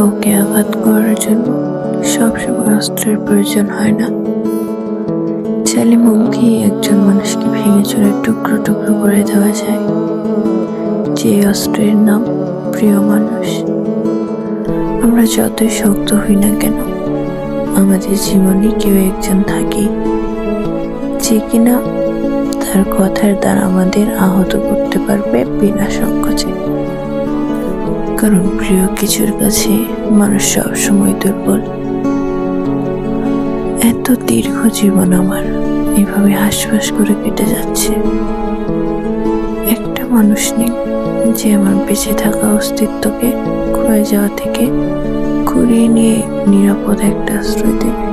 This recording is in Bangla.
কাউকে আঘাত করার জন্য সবসময় অস্ত্রের প্রয়োজন হয় না। চাইলে মুখ দিয়ে একজন মানুষকে ভেঙে চুরে টুকরো টুকরো করে দেওয়া যায়, যে অস্ত্রের নাম প্রিয় মানুষ। আমরা যতই শক্ত হই না কেন, আমাদের জীবনে কেউ একজন থাকে যে কিনা তার কথার দ্বারা আমাদের আহত করতে পারবে বিনা সংকোচে। কারণ প্রিয় কিছুর কাছে মানুষ সবসময় দুর্বল। এত দীর্ঘ জীবন আমার এভাবে হাসফাস করে কেটে যাচ্ছে। একটা মানুষ নেই যে আমার বেঁচে থাকা অস্তিত্বকে ক্ষয়ে যাওয়া থেকে কুড়িয়ে নিয়ে নিরাপদ একটা আশ্রয় দেবে।